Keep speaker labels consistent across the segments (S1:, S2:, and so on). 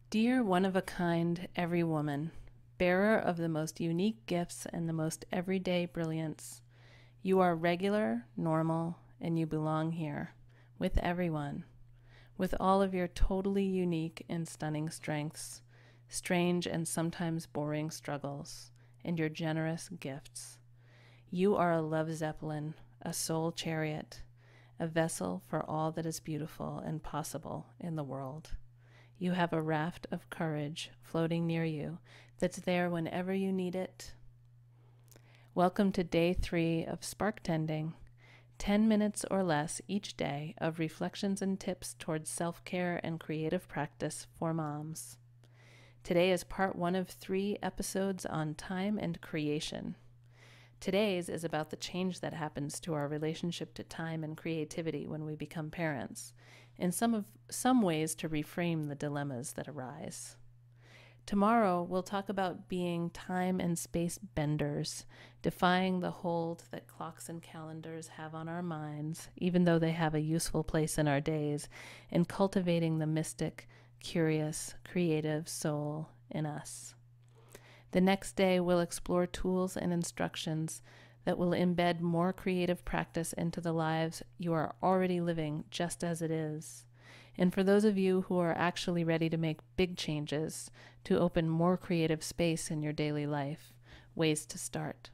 S1: Dear one-of-a-kind every woman, bearer of the most unique gifts and the most everyday brilliance, you are regular, normal, and you belong here, with everyone, with all of your totally unique and stunning strengths, strange and sometimes boring struggles, and your generous gifts. You are a love zeppelin, a soul chariot, a vessel for all that is beautiful and possible in the world. You have a raft of courage floating near you that's there whenever you need it. Welcome to day 3 of Sparktending, 10 minutes or less each day of reflections and tips towards self-care and creative practice for moms. Today is part 1 of 3 episodes on time and creation. Today's is about the change that happens to our relationship to time and creativity when we become parents, in some ways to reframe the dilemmas that arise. Tomorrow, we'll talk about being time and space benders, defying the hold that clocks and calendars have on our minds, even though they have a useful place in our days, and cultivating the mystic, curious, creative soul in us. The next day, we'll explore tools and instructions that will embed more creative practice into the lives you are already living just as it is. And for those of you who are actually ready to make big changes, to open more creative space in your daily life, ways to start.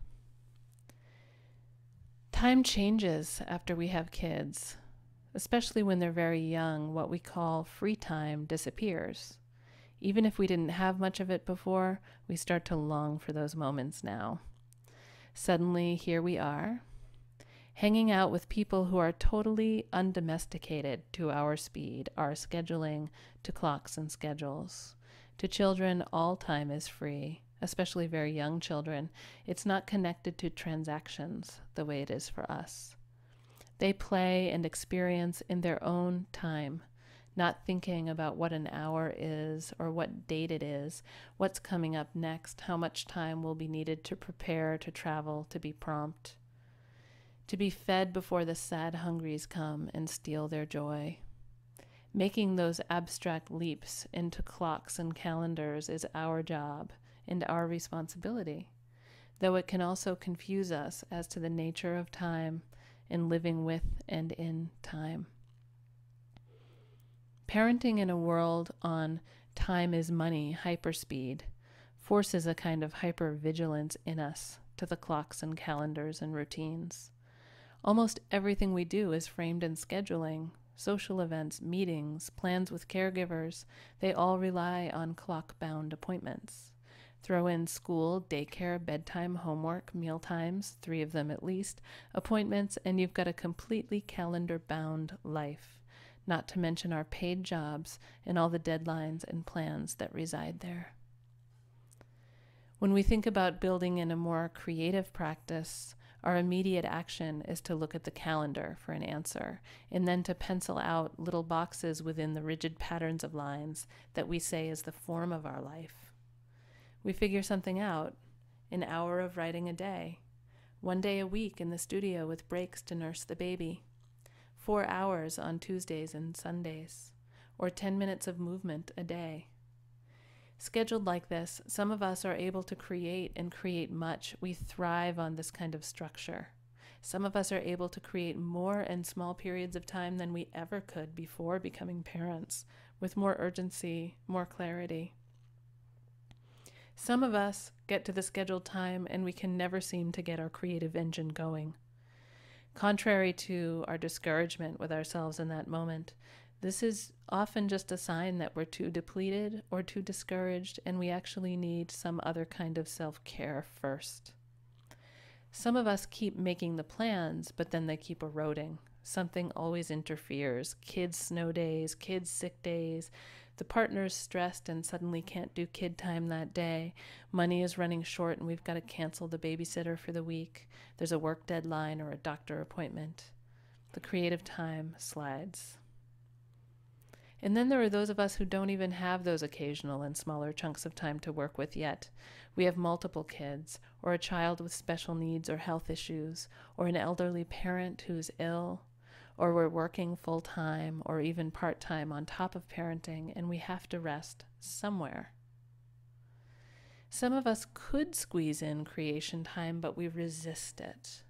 S1: Time changes after we have kids, especially when they're very young. What we call free time disappears. Even if we didn't have much of it before, we start to long for those moments now. Suddenly, here we are, hanging out with people who are totally undomesticated to our speed, our scheduling, to clocks and schedules. To children, all time is free, especially very young children. It's not connected to transactions the way it is for us. They play and experience in their own time, not thinking about what an hour is or what date it is, what's coming up next, how much time will be needed to prepare, to travel, to be prompt, to be fed before the sad hungries come and steal their joy. Making those abstract leaps into clocks and calendars is our job and our responsibility, though it can also confuse us as to the nature of time and living with and in time. Parenting in a world on time is money, hyperspeed, forces a kind of hypervigilance in us to the clocks and calendars and routines. Almost everything we do is framed in scheduling, social events, meetings, plans with caregivers. They all rely on clock-bound appointments. Throw in school, daycare, bedtime, homework, meal times, 3 of them at least, appointments, and you've got a completely calendar-bound life. Not to mention our paid jobs and all the deadlines and plans that reside there. When we think about building in a more creative practice, our immediate action is to look at the calendar for an answer, and then to pencil out little boxes within the rigid patterns of lines that we say is the form of our life. We figure something out, an hour of writing a day, 1 day a week in the studio with breaks to nurse the baby, 4 hours on Tuesdays and Sundays, or 10 minutes of movement a day. Scheduled like this, some of us are able to create and create much. We thrive on this kind of structure. Some of us are able to create more in small periods of time than we ever could before becoming parents, with more urgency, more clarity. Some of us get to the scheduled time and we can never seem to get our creative engine going. Contrary to our discouragement with ourselves in that moment, this is often just a sign that we're too depleted or too discouraged, and we actually need some other kind of self-care first. Some of us keep making the plans, but then they keep eroding. Something always interferes. Kids' snow days, kids' sick days, the partner's stressed and suddenly can't do kid time that day. Money is running short and we've got to cancel the babysitter for the week. There's a work deadline or a doctor appointment. The creative time slides. And then there are those of us who don't even have those occasional and smaller chunks of time to work with yet. We have multiple kids, or a child with special needs or health issues, or an elderly parent who's ill, or we're working full time or even part time on top of parenting, and we have to rest somewhere. Some of us could squeeze in creation time, but we resist it.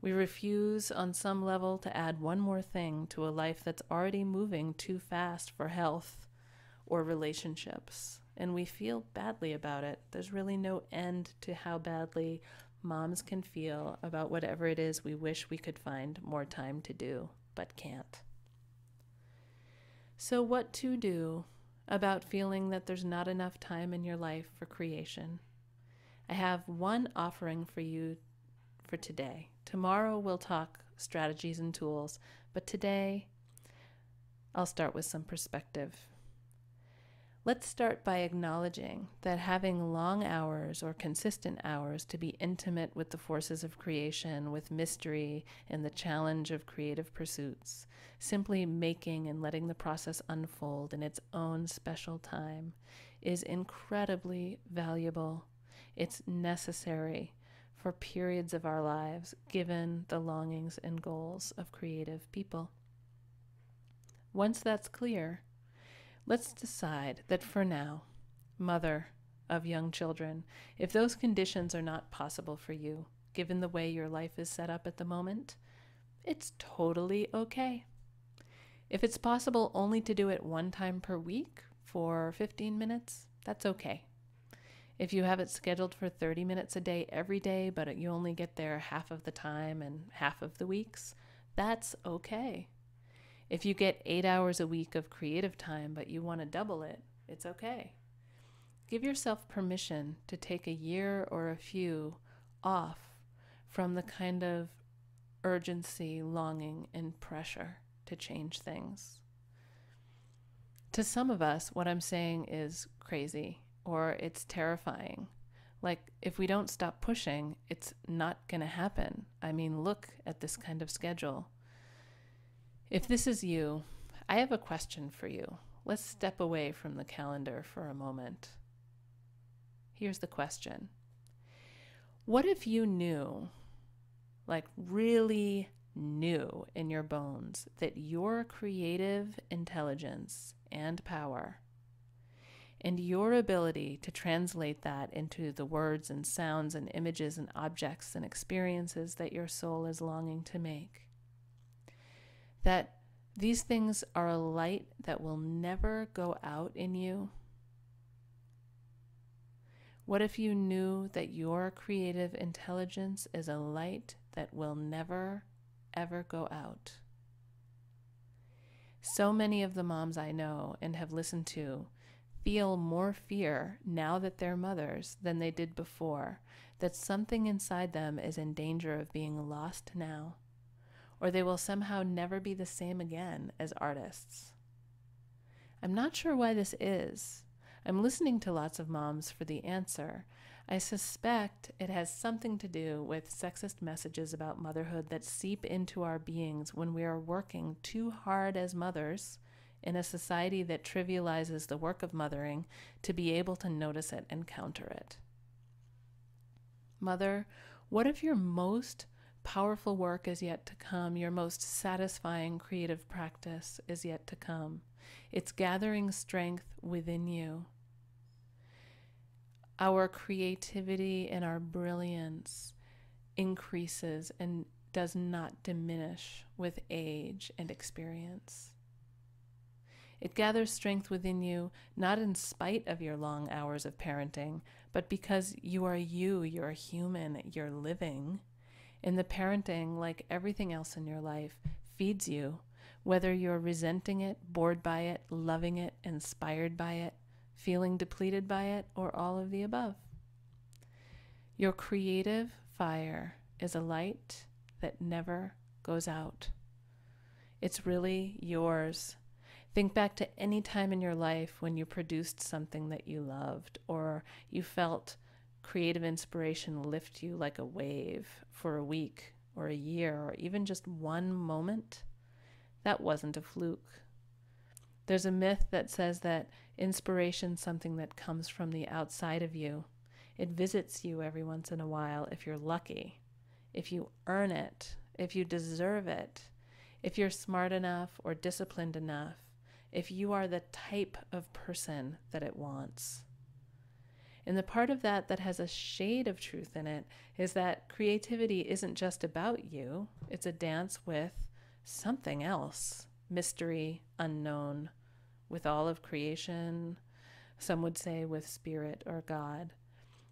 S1: We refuse on some level to add one more thing to a life that's already moving too fast for health or relationships, and we feel badly about it. There's really no end to how badly moms can feel about whatever it is we wish we could find more time to do, but can't. So what to do about feeling that there's not enough time in your life for creation? I have one offering for you for today. Tomorrow we'll talk strategies and tools, but today I'll start with some perspective. Let's start by acknowledging that having long hours or consistent hours to be intimate with the forces of creation, with mystery and the challenge of creative pursuits, simply making and letting the process unfold in its own special time, is incredibly valuable. It's necessary for periods of our lives, given the longings and goals of creative people. Once that's clear, let's decide that for now, mother of young children, if those conditions are not possible for you, given the way your life is set up at the moment, it's totally okay. If it's possible only to do it one time per week for 15 minutes, that's okay. If you have it scheduled for 30 minutes a day every day, but you only get there half of the time and half of the weeks, that's okay. If you get 8 hours a week of creative time, but you want to double it, it's okay. Give yourself permission to take a year or a few off from the kind of urgency, longing, and pressure to change things. To some of us, what I'm saying is crazy or it's terrifying. Like, if we don't stop pushing, it's not going to happen. I mean, look at this kind of schedule. If this is you, I have a question for you. Let's step away from the calendar for a moment. Here's the question. What if you knew, like really knew in your bones, that your creative intelligence and power and your ability to translate that into the words and sounds and images and objects and experiences that your soul is longing to make, that these things are a light that will never go out in you? What if you knew that your creative intelligence is a light that will never, ever go out? So many of the moms I know and have listened to feel more fear now that they're mothers than they did before, that something inside them is in danger of being lost now, or they will somehow never be the same again as artists. I'm not sure why this is. I'm listening to lots of moms for the answer. I suspect it has something to do with sexist messages about motherhood that seep into our beings when we are working too hard as mothers in a society that trivializes the work of mothering to be able to notice it and counter it. Mother, what if your most powerful work is yet to come, your most satisfying creative practice is yet to come? It's gathering strength within you. Our creativity and our brilliance increases and does not diminish with age and experience. It gathers strength within you, not in spite of your long hours of parenting, but because you are you, you're human, you're living. And the parenting, like everything else in your life, feeds you, whether you're resenting it, bored by it, loving it, inspired by it, feeling depleted by it, or all of the above. Your creative fire is a light that never goes out. It's really yours. Think back to any time in your life when you produced something that you loved, or you felt creative inspiration lift you like a wave for a week or a year or even just one moment. That wasn't a fluke. There's a myth that says that inspiration's something that comes from the outside of you. It visits you every once in a while if you're lucky, if you earn it, if you deserve it. if you're smart enough or disciplined enough, if you are the type of person that it wants. And the part of that that has a shade of truth in it is that creativity isn't just about you. It's a dance with something else, mystery, unknown, with all of creation, some would say with spirit or God.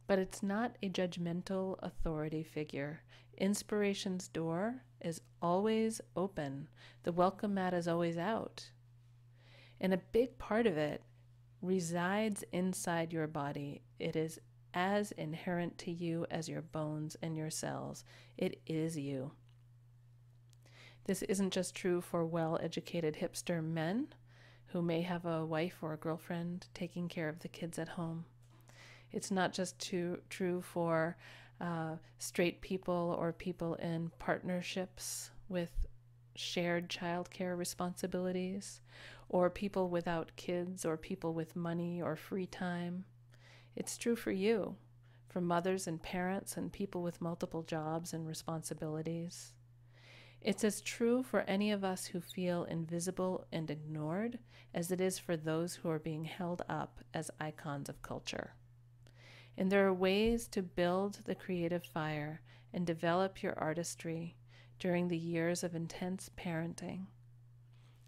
S1: But it's not a judgmental authority figure. Inspiration's door is always open. The welcome mat is always out. And a big part of it resides inside your body. It is as inherent to you as your bones and your cells. It is you. This isn't just true for well-educated hipster men who may have a wife or a girlfriend taking care of the kids at home. It's not just true for straight people or people in partnerships with shared childcare responsibilities, or people without kids, or people with money or free time. It's true for you, for mothers and parents and people with multiple jobs and responsibilities. It's as true for any of us who feel invisible and ignored as it is for those who are being held up as icons of culture. And there are ways to build the creative fire and develop your artistry during the years of intense parenting.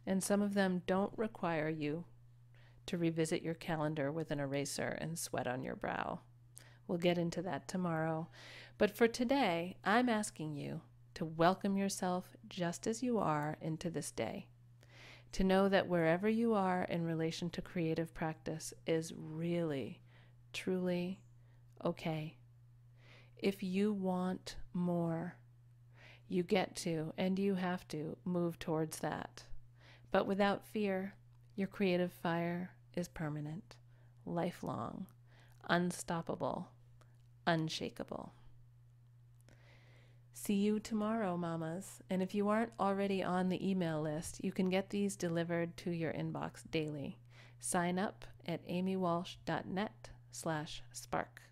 S1: And some of them don't require you to revisit your calendar with an eraser and sweat on your brow. We'll get into that tomorrow. But for today, I'm asking you to welcome yourself just as you are into this day. To know that wherever you are in relation to creative practice is really, truly okay. If you want more, you get to and you have to move towards that. But without fear, your creative fire is permanent, lifelong, unstoppable, unshakable. See you tomorrow, mamas. And if you aren't already on the email list, you can get these delivered to your inbox daily. Sign up at amywalsh.net/spark.